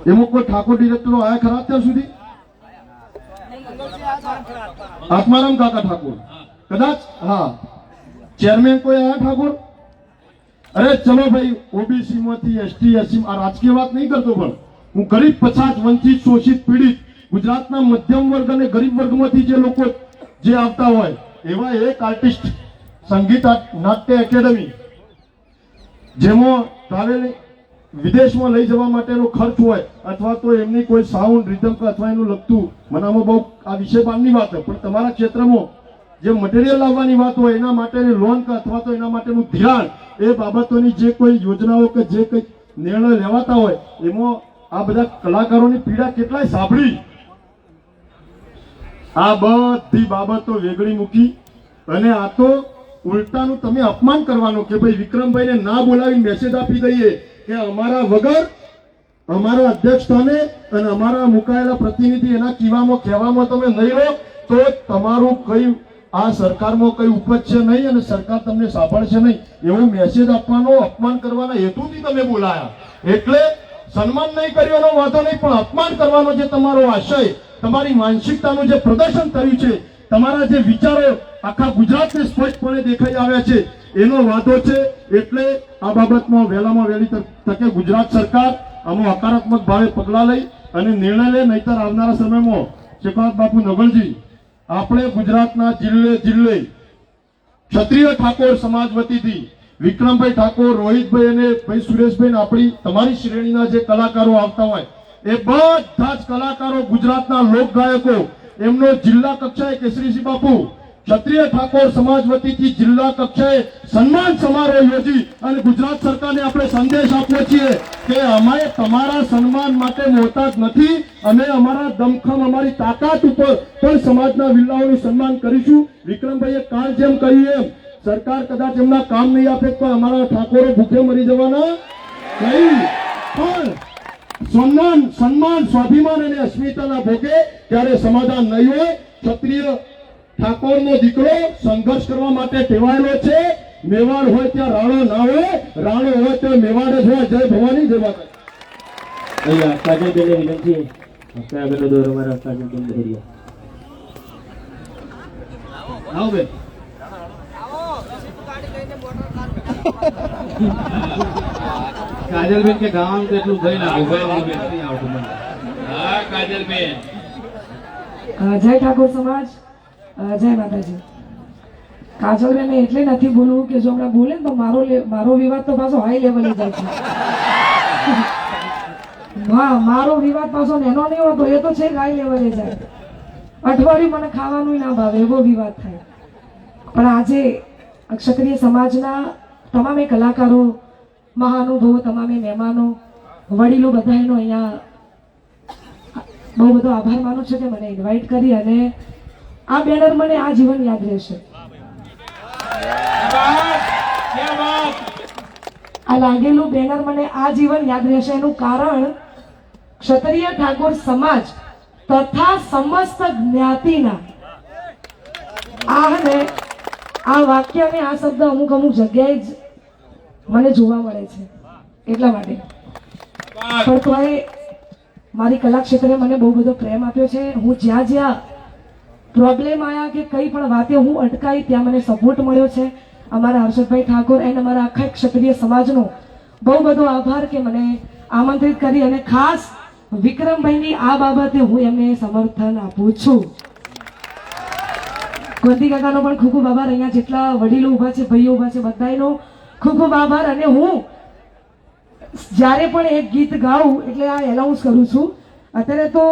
એમાં કોઈ ઠાકોર ડિરેક્ટરો આયા ખરા અત્યાર સુધી? આત્મારામ કાકા ઠાકોર કદાચ, હા. ચેરમેન કોઈ આયા ઠાકોર? અરે ચલો ભાઈ, ઓબીસી માંથી એસટી એસસી, આ રાજકીય વાત નહીં કરતો, પણ હું ગરીબ પછાત વંચિત શોષિત પીડિત ગુજરાતના મધ્યમ વર્ગ અને ગરીબ વર્ગમાંથી જે લોકો જે આવતા હોય એવા એક આર્ટિસ્ટ સંગીત નાટ્ય એકેડમી જેમાં ટ્રાવેલિંગ વિદેશમાં લઈ જવા માટેનો ખર્ચ હોય અથવા તો એમની કોઈ સાઉન્ડ રિધમ કે અથવા એનું લગતું, મને આમાં બહુ આ વિષય બહારની વાત હોય, પણ તમારા ક્ષેત્રમાં જે મટીરિયલ લાવવાની વાત હોય એના માટેની લોન કે અથવા તો એના માટેનું ધિરાણ, એ બાબતોની જે કોઈ યોજનાઓ કે જે કંઈ નિર્ણય લેવાતા હોય એમાં આ બધા કલાકારોની પીડા કેટલાય સાંભળી. આ બધી બાબતો વેગળી મૂકી અને આ તો ઉલટાનું તમે અપમાન કરવાનું કે ભાઈ વિક્રમભાઈને ના બોલાવી મેસેજ આપી દઈએ કે અમારા વગર અમારા અધ્યક્ષ સ્થાને અને અમારા મુકાયેલા પ્રતિનિધિ એના કહેવામાં તમે નહીં રહો તો તમારું કઈ આ સરકારમાં કઈ ઉપજશે નહીં અને સરકાર તમને સાંભળશે નહીં, એવો મેસેજ આપવાનો, અપમાન કરવાના હેતુથી તમે બોલાયા. એટલે સન્માન નહીં કર્યોનો વાંધો નહીં, પણ અપમાન કરવાનો જે તમારો આશય, તમારી માનસિકતાનું જે પ્રદર્શન થયું છે, તમારા જે વિચારો આખા ગુજરાતને સ્પષ્ટપણે દેખાઈ આવ્યા છે એનો વાંધો છે. એટલે આ બાબતમાં વહેલામાં વહેલી તકે ગુજરાત સરકાર આમાં હકારાત્મક ભાવે પગલાં લઈ અને નિર્ણય લે, નહીતર આવનારા સમયમાં શેખાવત બાપુ નગરજી આપણે ગુજરાતના જિલ્લે જિલ્લે ક્ષત્રિય ઠાકોર સમાજ વતીથી વિક્રમભાઈ ઠાકોર, રોહિતભાઈ અને ભાઈ સુરેશભાઈ, આપણી તમારી શ્રેણીના જે કલાકારો આવતા હોય એ બધા જ કલાકારો, ગુજરાતના લોક ગાયકો, એમનો જિલ્લા કક્ષાએ કેસરીસિંહ બાપુ ક્ષત્રિય ઠાકોર સમાજ વતીથી જિલ્લા કક્ષાએ સન્માન સમારોહ યોજી અને ગુજરાત સરકારને આપણે સંદેશ આપીએ છીએ કે અમે તમારા સન્માન માટે મોહતાજ નથી, અમે અમારા દમખમ, અમારી તાકાત ઉપર પણ સમાજના વિલ્લાઓનું સન્માન કરીશું. વિક્રમભાઈએ કાલ જેમ કહ્યું એમ સરકાર કદાચ એમના કામ નહીં આપે તો અમારા ઠાકોરો ભૂખે મરી જવાના નહીં, પણ સન્માન, સ્વાભિમાન અને અસ્મિતાના ભોગે ત્યારે સમાધાન નહીં હોય. ક્ષત્રિય ઠાકોરનો દીકરો સંઘર્ષ કરવા માટે ટેવાયેલો છે. મેવાડ હોય ત્યાં રાણો ના હોય, રાણો હોય ત્યાં મેવાડ જ હોય. જય ભવાની, જય માતા. અહીંયા કાજલબેનને વિનંતી, આગળનો દોર અમારા કાજલબેન ધૈર્ય. આવો બેન. કાજલબેન કે ગામ તો એટલું થઈ ના ઉભાઈ નથી આવતું મને. હા કાજલબેન. જય ઠાકોર સમાજ, જય માતાજી. કાજલબેન એટલે નથી બોલવું કે જો હમણાં બોલે તો મારો વિવાદ તો પાછો હાઈ લેવલે જાય છે. હા, મારો વિવાદ પાછો એનો નહીં હોતો, એ તો છે હાઈ લેવલે જાય. અઠવાડિયું મને ખાવાનું ના ભાવે એવો વિવાદ થાય. પણ આજે ક્ષત્રિય સમાજના તમામે કલાકારો, મહાનુભાવો, તમામે મહેમાનો, વડીલો બધાનો અહીંયા બહુ બધો આભાર માનું છું કે મને ઇન્વાઇટ કરી અને આ બેનર મને આ જીવન યાદ રહેશે. આ લાગેલું બેનર મને આ જીવન યાદ રહેશે. એનું કારણ ક્ષત્રિય ઠાકોર સમાજ તથા સમસ્ત જ્ઞાતિના આ વાક્ય અને આ શબ્દ અમુક જગ્યાએ જ મને જોવા મળે છે, એટલા માટે. પણ તોય મારી કલા ક્ષેત્રે મને બહુ બધો પ્રેમ આપ્યો છે. હું જ્યાં જ્યાં પ્રોબ્લેમ આવ્યા કે કઈ પણ વાતે હું અટકાઈ ત્યાં મને સપોર્ટ મળ્યો છે. અમારા હર્ષદભાઈ ઠાકોર અને અમારા આખા ક્ષત્રિય સમાજનો બહુ બધો આભાર કે મને આમંત્રિત કરી અને ખાસ વિક્રમભાઈની આ બાબતે હું એમને સમર્થન આપું છું. ગોંધી કાકાનો પણ ખૂબ ખૂબ આભાર. અહીંયા જેટલા વડીલો ઉભા છે, ભાઈઓ ઉભા છે, બધાનો ખૂબ ખૂબ આભાર. અને હું જ્યારે પણ એક ગીત ગાઉં એટલે આ એનાઉન્સ કરું છું. અત્યારે તો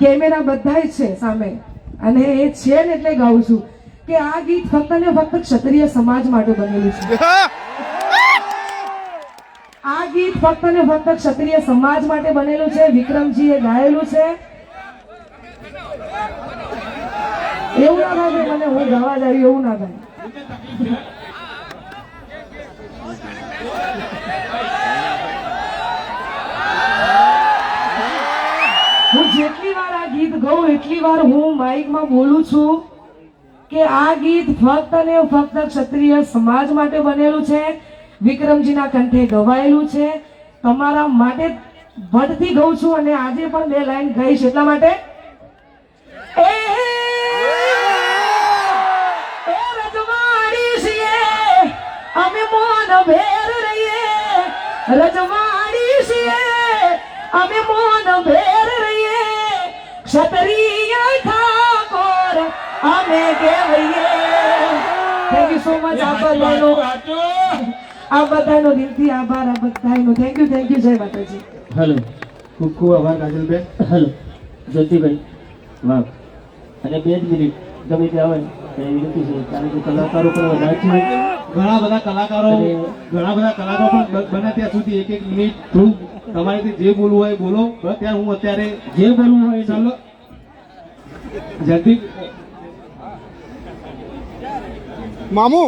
કેમેરા બધા જ છે સામે અને એ છે ને એટલે ગાઉં છું કે આ ગીત ફક્ત ને ફક્ત ક્ષત્રિય સમાજ માટે બનેલું છે. આ ગીત ફક્ત ને ફક્ત ક્ષત્રિય સમાજ માટે બનેલું છે. વિક્રમજીએ ગાયેલું છે. એવું ના થાય મને હું ગાવા જાય એવું ના થાય. હું જેટલી વાર આ ગીત ગાઉં એટલી વાર હું માઇકમાં બોલું છું કે આ ગીત ફક્ત ને ફક્ત ક્ષત્રિય સમાજ માટે બનેલું છે. વિક્રમજીના કંઠે ગવાયેલું છે. તમારા માટે ભટથી ગાઉં છું અને આજે પણ 2 લાઈન ગાઈશ એટલા માટે એ રજવાડી છીએ અમે મોન ભેર રહીએ રજવાડી છીએ અમે મોન ભેર રહીએ ક્ષત્રિય ઠાકોર અમે કહેવાઈએ થેન્ક યુ સો મચ આ બધાનો દિલથી આભાર આ બધાનો થેન્ક યુ જય માતાજી હેલો ખૂબ ખૂબ આભાર કાજલબેન. હેલો જ્યોતિભાઈ વાહ અને 2 જ મિનિટ ગમે તે આવે તો એ વિનંતી છે કારણ કે કલાકારો પણ વધારે છે ઘણા બધા કલાકારો પણ બને ત્યાં સુધી 1 મિનિટ થોડું તમારેથી જે બોલવું હોય બોલો. બસ ત્યાં હું અત્યારે જે બોલવું હોય ચાલો જલ્દી મામુ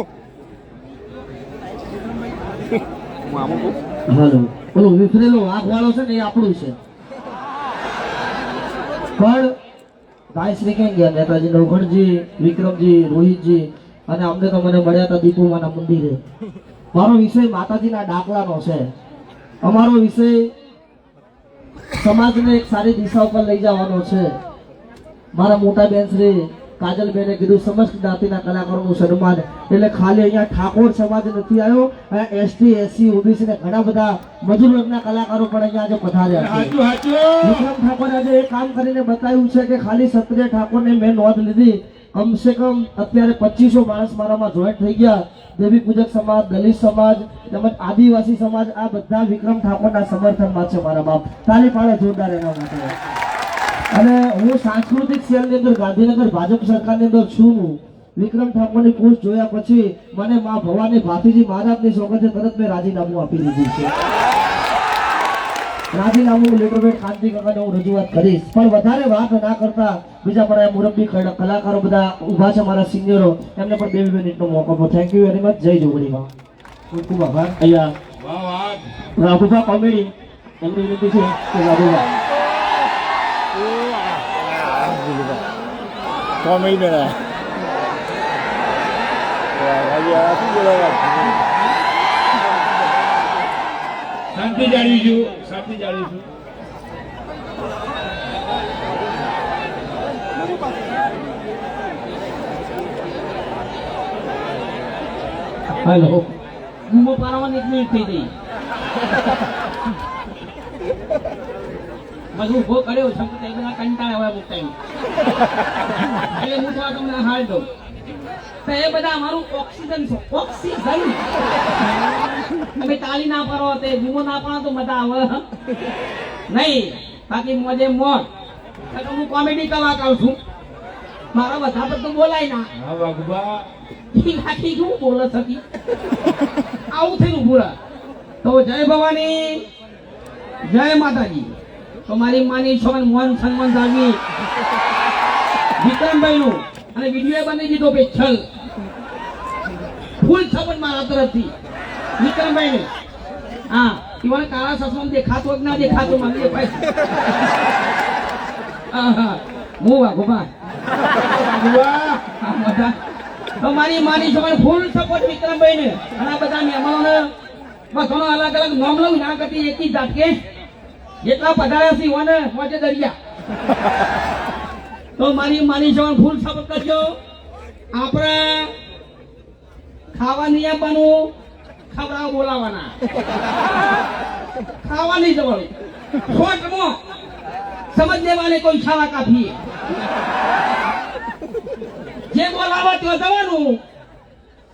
હેલો પેલો વિફરેલો વાઘ વાળો છે ને એ આપણું છે પણ ભાઈ શ્રી કેમ ગયા નેતાજી નવઘણજી વિક્રમજી રોહિતજી અને અમને તો મને મળ્યા હતા દીપુમાના મંદિરે. મારો વિષય માતાજીના ડાકલાનો છે. અમારો વિષય સમાજને એક સારી દિશા ઉપર લઈ જવાનો છે. મારા મોટા બેન શ્રી કાજલબેને કીધું સમસ્ત જ્ઞાતિના કલાકારોનું સન્માન એટલે ખાલી અહીંયા ઠાકોર સમાજ નથી આવ્યો, અહીંયા એસટી એસસી ઓબીસી ને ઘણા બધા મજૂર વર્ગના કલાકારો પણ અહીંયા આજે પધાર્યા છે. વિક્રમ ઠાકોરે આજે એ કામ કરીને બતાવ્યું છે કે ખાલી ક્ષત્રિય ઠાકોરને મેં નોંધ લીધી, કમસે કમ અત્યારે 2500 માણસ મારામાં જોઈન્ટ થઈ ગયા. દેવી પૂજક સમાજ, દલિત સમાજ તેમજ આદિવાસી સમાજ આ બધા વિક્રમ ઠાકોરના સમર્થનમાં છે. મારા બાપ તાલી પાડે જોરદાર એના માટે. અને હું સાંસ્કૃતિક સેલની અંદર ગાંધીનગર ભાજપ સરકારની અંદર છું. વિક્રમ ઠાકોરની પોસ્ટ જોયા પછી મને મા ભવાની ભાતીજી મહારાજની સોગંદે તરત મેં રાજીનામું આપી દીધું છે. રાજીનામું લેટરપેડ કાંતિ કાકાને હું રજૂઆત કરીશ. પણ વધારે વાત ના કરતા બીજા પણ મુરબ્બી કલાકારો બધા ઊભા છે મારા સિનિયરો, એમને પણ 2 મિનિટનો મોકો આપો. Thank you very much. જય જોગણીમાં ખૂબ ખૂબ આભાર. અહીંયા રાઘુભા કોમેડી એમની વિનંતી છે કે રાઘુભા કોમેડી બેના શાંતિ જાળવીશું, શાંતિ જાળવીશું. હેલો ગુમો પારવાની 1 મિનિટ થઈ ગઈ. બધું ઉભો કર્યો છે તે બધા કંટાળે હોય અમુક ટાઈમ એટલે હું તો તમને હાલ દઉં તો એ બધા અમારું ઓક્સિજન છે. ઓક્સિજન તમે તાળી ના પાડો તે ગુમો ના પાડો તો મજા આવે નહીં. બાકી મોજે મોજ હું કોમેડી કલાકાર છું. મારા બધા પર તો બોલાય ના હા વાઘુબા, રાખી શું બોલે છકી આવું થયું પૂરા. તો જય ભવાની, જય માતાજી. તો મારી માની છોકરા મોહન સન્માન જાળવી વિક્રમભાઈ નું અને વિડીયો બની દીધો પેછલ ફૂલ સપોર્ટ મારા તરફથી વિક્રમભાઈ ને. હા ઈવન કાળા સસમાં દેખાતો જ ના દેખાતો મને દેખાય. હા હું વાઘુબા તો મારી માની છોકરા ફૂલ સપોર્ટ વિક્રમભાઈ ને અને આ બધા મહેમાનોને બધાનો અલગ અલગ નામ લઉં ના કરતી એકી ઝાટકે જેટલા પધાર્યા છે ઓને મોજે દરિયા. તો મારી માની છોકરા ફૂલ સપોર્ટ કરજો. આપણે ખાવા નહીં આપવાનું, ખવડાવ બોલાવાના. ખાવા નહીં જવાનું, શોર્ટમાં સમજને વાલે કોઈ ખાવા કાફી. જે બોલાવા ત્યાં જવાનું,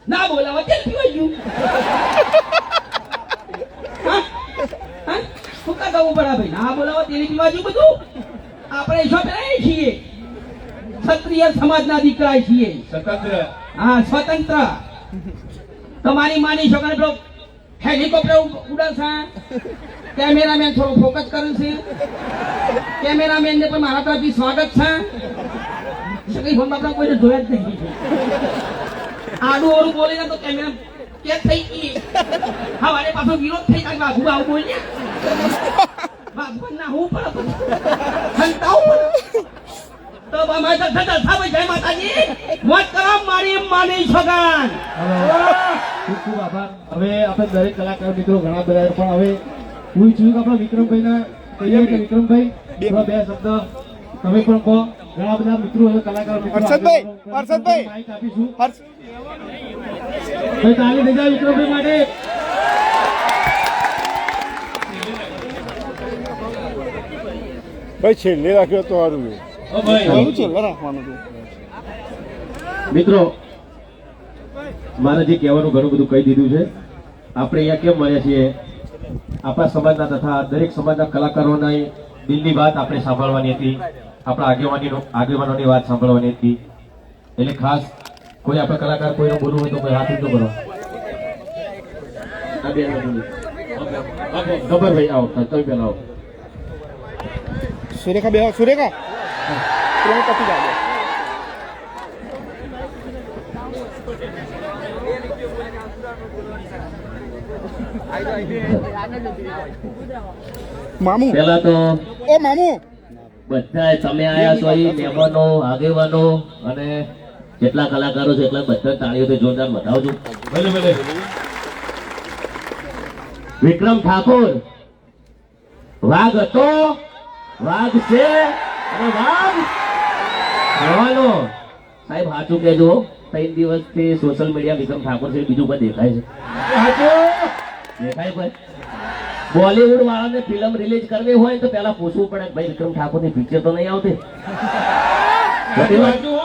ના બોલાવા તે પીવાઈ ગયું. શું કા કહું પડે ભાઈ, ના બોલાવા તેની પીવા ગયું બધું. આપણે શું પેલા છીએ ક્ષત્રિય સમાજના દીકરા છીએ, સ્વતંત્ર. હા સ્વતંત્ર. તમારી માની છોકરાને પેલો હેલિકોપ્ટર ઉડાડશે, કેમેરામેન થોડો ફોકસ કરે છે. કેમેરામેન ને પણ મારા તરફથી સ્વાગત છે. સગી ફોન બાપડા કોઈને જોયા જ નહીં. આડું ઓરું બોલીને તો કેમેરા કેદ થઈ ગઈ. હા વારે પાછો વિરોધ થઈ જાય. બાબુ આવું બોલીએ બાબુ ના હું પણ હંતાવ તો અમારે તો જય માતાજી. મોજ કરો મારી માની છોકરાન. ખૂબ ખૂબ આભાર. હવે આપણે દરેક કલાકાર મિત્રો ઘણા બધા પણ હવે હું ઈચ્છું છું કે આપણા વિક્રમભાઈના કહીએ કે વિક્રમભાઈ થોડા બે શબ્દ તમે પણ કહો. ઘણા બધા મિત્રો છે, કલાકારો મિત્રો હર્ષદભાઈ, આગળ હર્ષદભાઈ. માઈક આપીશું. હર્ષ ભાઈ તાળી થઈ જાય વિક્રમભાઈ માટે. ભાઈ છેલ્લે રાખ્યો તો સારું છે. ઓ ભાઈ એવું છેલ્લે રાખવાનું છે. મિત્રો મારે જે કહેવાનું ઘણું બધું કહી દીધું છે. આપણે અહીંયા કેમ મળ્યા છીએ? આપણા સમાજના તથા દરેક સમાજના કલાકારોના દિલની વાત આપણે સાંભળવાની હતી, આપણા આગેવાનોની વાત સાંભળવાની હતી. એટલે ખાસ કોઈ આપણા કલાકાર કોઈનું બોલવું હોય તો કોઈ હાથ ઊંચો કરો. આ બેન બોલો. ગબ્બરભાઈ આવો, તમે પહેલા આવો. સુરેખા બે સુરેખા ત્રણ પતી જાય. મામુ પહેલા તો ઓ મામુ બધા તમે આયા છો એ મહેમાનો, આગેવાનો અને જેટલા કલાકારો છે એટલા બધા તાળીઓથી જોરદાર બતાવજો. ભલે ભલે વિક્રમ ઠાકોર વાઘ હતો, વાઘ છે અને વાઘ રહેવાનો. સાહેબ સાચું કહેજો, 3 દિવસથી સોશિયલ મીડિયા વિક્રમ ઠાકોર છે બીજું કોઈ દેખાય છે? દેખાય ભાઈ? બોલીવુડ વાળાને ફિલ્મ રિલીઝ કરવી હોય તો પહેલા પૂછવું પડે કે ભાઈ વિક્રમ ઠાકોર ની પિક્ચર તો નહીં આવતી? સાચું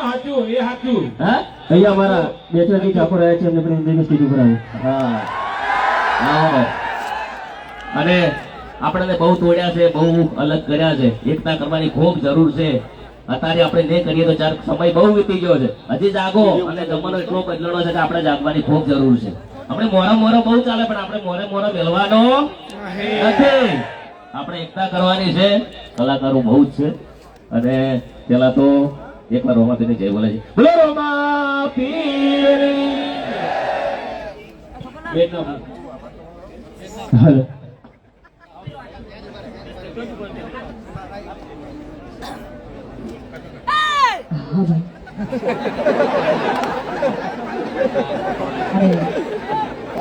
સાચું એ સાચું. હા, અહીંયા અમારા બેચરાજી ઠાકોર આવ્યા છે, એમને પણ ઇન્દ્રની સ્ટેજ ઉપર આવ્યું. હા આવો ભાઈ. અને આપણને બહુ તોડ્યા છે, બહુ અલગ કર્યા છે. એકતા કરવાની ખૂબ જરૂર છે. અત્યારે આપણે નહીં કરીએ તો ચાર સમય બહુ વીતી ગયો છે. હજી જાગો અને જમાનો એટલો બદલાનો છે કે આપણે જાગવાની ખૂબ જરૂર છે. આપણે મોરો બહુ ચાલે પણ આપણે મોરો મેળવાનો નથી. આપણે એકતા કરવાની છે. કલાકારો બહુ જ છે. અને પેલા તો એકવાર રોમા પીરની જય બોલે છે. બોલો રોમા પીરની. બેનના હાલો. હા ભાઈ. અરે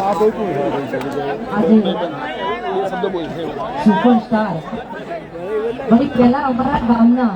આ કોઈ કોઈ આજે શબ્દ બોલ છે. સુપરસ્ટાર ભાઈ પહેલા અમારા ગામના